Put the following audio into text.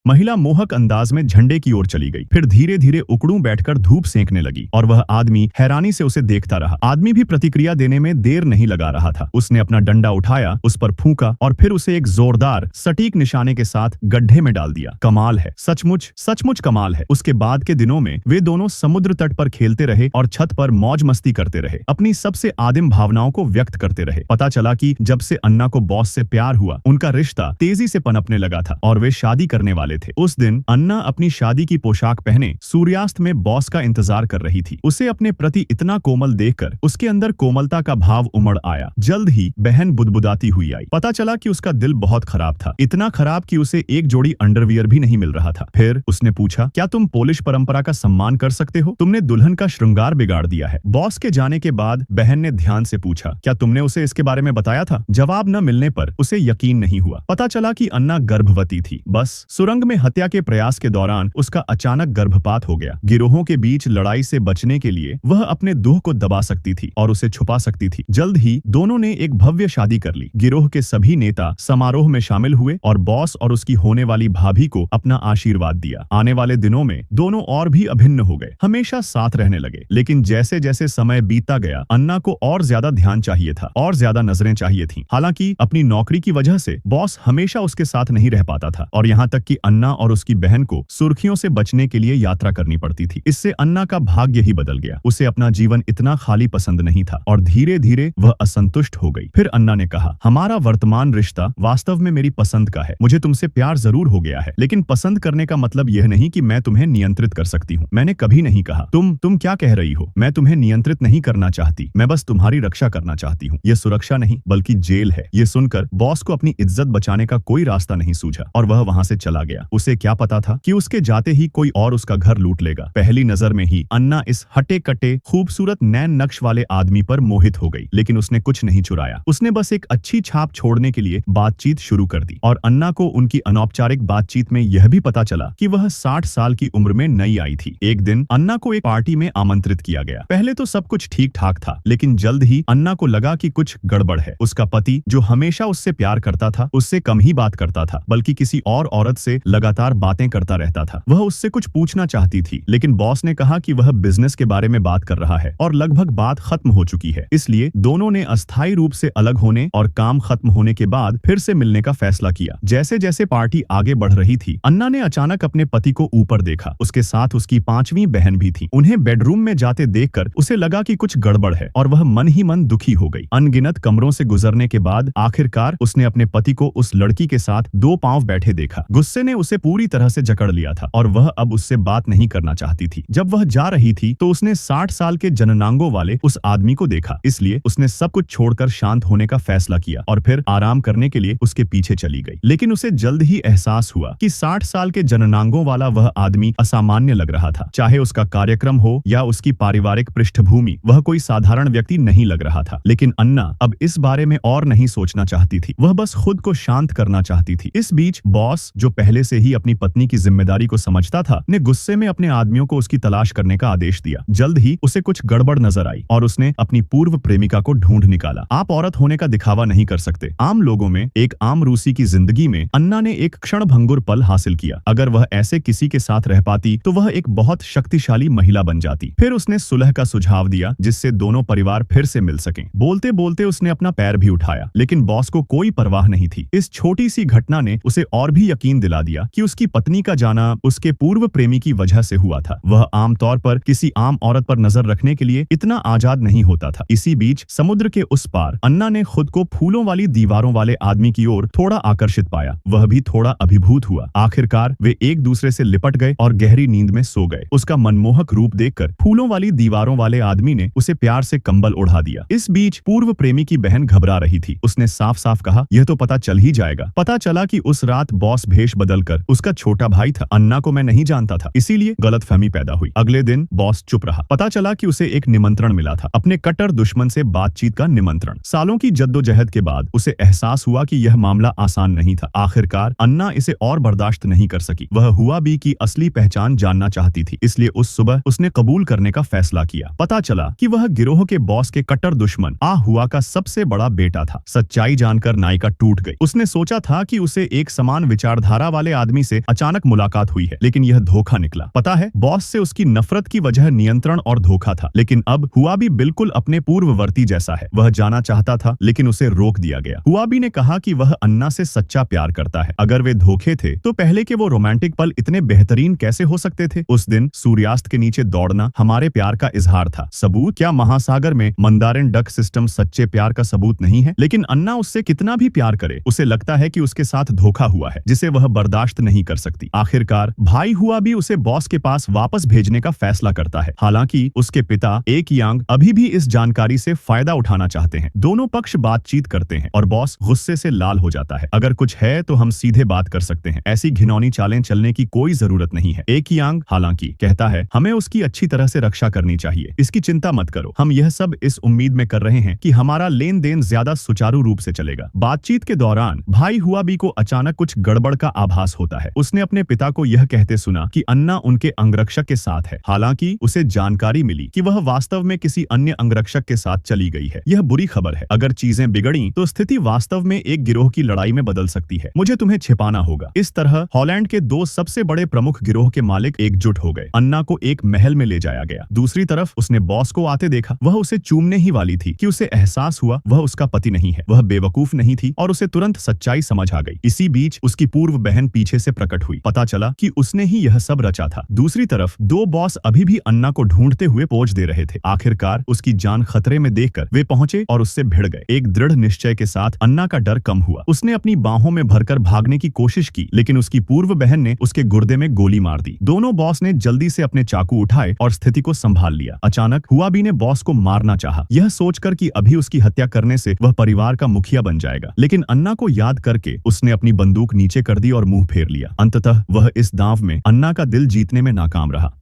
महिला मोहक अंदाज में झंडे की ओर चली गई, फिर धीरे धीरे उकड़ू बैठकर धूप सेंकने लगी और वह आदमी हैरानी से उसे देखता रहा। आदमी भी प्रतिक्रिया देने में देर नहीं लगा रहा था। उसने अपना डंडा उठाया, उस पर फूंका और फिर उसे एक जोरदार सटीक निशाने के साथ गड्ढे में डाल दिया। कमाल है, सचमुच सचमुच कमाल है। उसके बाद के दिनों में वे दोनों समुद्र तट पर खेलते रहे और छत पर मौज मस्ती करते रहे, अपनी सबसे आदिम भावनाओं को व्यक्त करते रहे। पता चला कि जब से अन्ना को बॉस से प्यार हुआ, उनका रिश्ता तेजी से पनपने लगा था और वे शादी करने वाले थे। उस दिन अन्ना अपनी शादी की पोशाक पहने सूर्यास्त में बॉस का इंतजार कर रही थी। उसे अपने प्रति इतना कोमल देखकर उसके अंदर कोमलता का भाव उमड़ आया। जल्द ही बहन बुदबुदाती हुई आई। पता चला कि उसका दिल बहुत खराब था, इतना खराब कि उसे एक जोड़ी अंडरवियर भी नहीं मिल रहा था। फिर उसने पूछा, क्या तुम पोलिश परंपरा का सम्मान कर सकते हो? तुमने दुल्हन का श्रृंगार बिगाड़ दिया है। बॉस के जाने के बाद बहन ने ध्यान से पूछा, क्या तुमने उसे इसके बारे में बताया था? जवाब न मिलने पर उसे यकीन नहीं हुआ। पता चला कि अन्ना गर्भवती थी। बस सुरंग में हत्या के प्रयास के दौरान उसका अचानक गर्भपात हो गया। गिरोहों के बीच लड़ाई से बचने के लिए वह अपने दुख को दबा सकती थी और उसे छुपा सकती थी। जल्द ही दोनों ने एक भव्य शादी कर ली। गिरोह के सभी नेता समारोह में शामिल हुए और बॉस और उसकी होने वाली भाभी को अपना आशीर्वाद दिया। आने वाले दिनों में दोनों और भी अभिन्न हो गए, हमेशा साथ रहने लगे। लेकिन जैसे जैसे समय बीतता गया, अन्ना को और ज्यादा ध्यान चाहिए था और ज्यादा नजरें चाहिए थीं। हालांकि अपनी नौकरी की वजह से बॉस हमेशा उसके साथ नहीं रह पाता था और यहाँ तक कि अन्ना और उसकी बहन को सुर्खियों से बचने के लिए यात्रा करनी पड़ती थी। इससे अन्ना का भाग्य ही बदल गया। उसे अपना जीवन इतना खाली पसंद नहीं था और धीरे धीरे वह असंतुष्ट हो गई। फिर अन्ना ने कहा, हमारा वर्तमान रिश्ता वास्तव में मेरी पसंद का है। मुझे तुमसे प्यार जरूर हो गया है, लेकिन पसंद करने का मतलब यह नहीं कि मैं तुम्हें नियंत्रित कर सकती हूँ। मैंने कभी नहीं कहा। तुम क्या कह रही हो? मैं तुम्हें नियंत्रित नहीं करना चाहती, मैं बस तुम्हारी रक्षा करना चाहती हूँ। यह सुरक्षा नहीं बल्कि जेल है। ये सुनकर बॉस को अपनी इज्जत बचाने का कोई रास्ता नहीं सूझा और वह वहां से चला गया। उसे क्या पता था कि उसके जाते ही कोई और उसका घर लूट लेगा। पहली नजर में ही अन्ना इस हटे कटे खूबसूरत नैन नक्श वाले आदमी पर मोहित हो गई, लेकिन उसने कुछ नहीं चुराया। उसने बस एक अच्छी छाप छोड़ने के लिए बातचीत शुरू कर दी और अन्ना को उनकी अनौपचारिक बातचीत में यह भी पता चला कि वह 60 साल की उम्र में नई आई थी। एक दिन अन्ना को एक पार्टी में आमंत्रित किया गया। पहले तो सब कुछ ठीक ठाक था, लेकिन जल्द ही अन्ना को लगा कि कुछ गड़बड़ है। उसका पति, जो हमेशा उससे प्यार करता था, उससे कम ही बात करता था, बल्कि किसी और औरत से लगातार बातें करता रहता था। वह उससे कुछ पूछना चाहती थी, लेकिन बॉस ने कहा कि वह बिजनेस के बारे में बात कर रहा है और लगभग बात खत्म हो चुकी है। इसलिए दोनों ने अस्थायी रूप से अलग होने और काम खत्म होने के बाद फिर से मिलने का फैसला किया। जैसे जैसे पार्टी आगे बढ़ रही थी, अन्ना ने अचानक अपने पति को ऊपर देखा। उसके साथ उसकी 5वीं बहन भी थी। उन्हें बेडरूम में जाते देखकर उसे लगा कि कुछ गड़बड़ है और वह मन ही मन दुखी हो गई। अनगिनत कमरों से गुजरने के बाद आखिरकार उसने अपने पति को उस लड़की के साथ 2 पांव बैठे देखा। गुस्से ने उसे पूरी तरह से जकड़ लिया था और वह अब उससे बात नहीं करना चाहती थी। जब वह जा रही थी तो उसने 60 साल के जननांगों वाले उस आदमी को देखा। इसलिए उसने सब कुछ छोड़कर शांत होने का फैसला किया और फिर आराम करने के लिए उसके पीछे चली गई। लेकिन उसे जल्द ही एहसास हुआ कि 60 साल के जननांगों वाला वह आदमी असामान्य लग रहा था। चाहे उसका कार्यक्रम हो या उसकी पारिवारिक पृष्ठभूमि, वह कोई साधारण व्यक्ति नहीं लग रहा था। लेकिन अन्ना अब इस बारे में और नहीं सोचना चाहती थी। वह बस खुद को शांत करना चाहती थी। इस बीच बॉस, जो पहले से ही अपनी पत्नी की जिम्मेदारी को समझता था, ने गुस्से में अपने आदमियों को उसकी तलाश करने का आदेश दिया। जल्द ही उसे कुछ गड़बड़ नजर आई और उसने अपनी पूर्व प्रेमिका को ढूंढ निकाला। आप औरत होने का दिखावा नहीं कर सकते। आम लोगों में एक आम रूसी की जिंदगी में अन्ना ने एक क्षणभंगुर पल हासिल किया। अगर वह ऐसे किसी के साथ रह पाती तो वह एक बहुत शक्तिशाली महिला बन जाती। फिर उसने सुलह का सुझाव दिया, जिससे दोनों परिवार फिर से मिल सकें। बोलते बोलते उसने अपना पैर भी उठाया, लेकिन बॉस को कोई परवाह नहीं थी। इस छोटी सी घटना ने उसे और भी यकीन दिला दिया कि उसकी पत्नी का जाना उसके पूर्व प्रेमी की वजह से हुआ था। वह आमतौर पर किसी आम औरत पर नजर रखने के लिए इतना आजाद नहीं होता था। इसी बीच समुद्र के उस पार अन्ना ने खुद को फूलों वाली दीवारों वाले आदमी की ओर थोड़ा आकर्षित पाया। वह भी थोड़ा अभिभूत हुआ। आखिरकार वे एक दूसरे से लिपट गए और गहरी नींद में सो गए। उसका मनमोहक रूप देखकर फूलों वाली दीवारों वाले आदमी ने उसे प्यार से कंबल ओढ़ा दिया। इस बीच पूर्व प्रेमी की बहन घबरा रही थी। उसने साफ साफ कहा, यह तो पता चल ही जाएगा। पता चला कि उस रात बॉस भेष बदलकर उसका छोटा भाई था। अन्ना को मैं नहीं जानता था, इसीलिए गलतफहमी पैदा हुई। अगले दिन बॉस चुप रहा। पता चला कि उसे एक निमंत्रण मिला था, अपने कट्टर दुश्मन से बातचीत का निमंत्रण। सालों की जद्दोजहद के बाद उसे एहसास हुआ कि यह मामला आसान नहीं था। आखिरकार अन्ना इसे और बर्दाश्त नहीं कर सकी। वह हुआ भी की असली पहचान जानना चाहती थी, इसलिए उस सुबह उसने कबूल करने का फैसला किया। पता चला कि वह गिरोह के बॉस के कट्टर दुश्मन हुआ का सबसे बड़ा बेटा था। सच्चाई जानकर नायिका टूट गई। उसने सोचा था कि उसे एक समान विचारधारा वाले आदमी से अचानक मुलाकात हुई है, लेकिन यह धोखा निकला। पता है, बॉस से उसकी नफरत की वजह नियंत्रण और धोखा था, लेकिन अब हुआबी बिल्कुल अपने पूर्ववर्ती जैसा है। वह जाना चाहता था, लेकिन उसे रोक दिया गया। हुआबी ने कहा कि वह अन्ना से सच्चा प्यार करता है। अगर वे धोखे थे, तो पहले के वो रोमांटिक पल इतने बेहतरीन कैसे हो सकते थे? उस दिन सूर्यास्त के नीचे दौड़ना हमारे प्यार का इजहार था। सबूत? क्या महासागर में मंदारिन डक सिस्टम सच्चे प्यार का सबूत नहीं है? लेकिन अन्ना उससे कितना भी प्यार करे, उसे लगता है कि उसके साथ धोखा हुआ है, जिसे वह बर्दाश्त नहीं कर सकती। आखिरकार भाई हुआबी उसे बॉस के पास वापस भेजने का फैसला करता है। हालांकि उसके पिता एक यांग अभी भी इस जानकारी से फायदा उठाना चाहते हैं। दोनों पक्ष बातचीत करते हैं और बॉस गुस्से से लाल हो जाता है। अगर कुछ है तो हम सीधे बात कर सकते हैं, ऐसी घिनौनी चालें चलने की कोई जरूरत नहीं है। एक यांग हालांकि कहता है, हमें उसकी अच्छी तरह से रक्षा करनी चाहिए, इसकी चिंता मत करो। हम यह सब इस उम्मीद में कर रहे हैं कि हमारा लेन देन ज्यादा सुचारू रूप से चलेगा। बातचीत के दौरान भाई हुआबी को अचानक कुछ गड़बड़ का आभास होता है। उसने अपने पिता को यह कहते सुना कि अन्ना उनके अंगरक्षक के साथ है। हालांकि उसे जानकारी मिली कि वह वास्तव में किसी अन्य अंगरक्षक के साथ चली गई है। यह बुरी खबर है। अगर चीजें बिगड़ी तो स्थिति वास्तव में एक गिरोह की लड़ाई में बदल सकती है। मुझे तुम्हें छिपाना होगा। इस तरह हॉलैंड के दो सबसे बड़े प्रमुख गिरोह के मालिक एकजुट हो गए। अन्ना को एक महल में ले जाया गया। दूसरी तरफ उसने बॉस को आते देखा। वह उसे चूमने ही वाली थी कि उसे एहसास हुआ वह उसका पति नहीं है। वह बेवकूफ नहीं थी और उसे तुरंत सच्चाई समझ आ गई। इसी बीच उसकी पूर्व बहन पीछे से प्रकट हुई। पता चला कि उसने ही यह सब रचा था। दूसरी तरफ दो बॉस अभी भी अन्ना को ढूंढते हुए पोज दे रहे थे। आखिरकार उसकी जान खतरे में देखकर वे पहुंचे और उससे भिड़ गए। एक दृढ़ निश्चय के साथ अन्ना का डर कम हुआ। उसने अपनी बाहों में भरकर भागने की कोशिश की, लेकिन उसकी पूर्व बहन ने उसके गुर्दे में गोली मार दी। दोनों बॉस ने जल्दी से अपने चाकू उठाए और स्थिति को संभाल लिया। अचानक हुआबी ने बॉस को मारना चाहा, यह सोचकर कि अभी उसकी हत्या करने से वह परिवार का मुखिया बन जाएगा, लेकिन अन्ना को याद करके उसने अपनी बंदूक नीचे कर दी और मुंह फेर लिया। अंततः वह इस दांव में अन्ना का दिल जीतने में नाकाम रहा।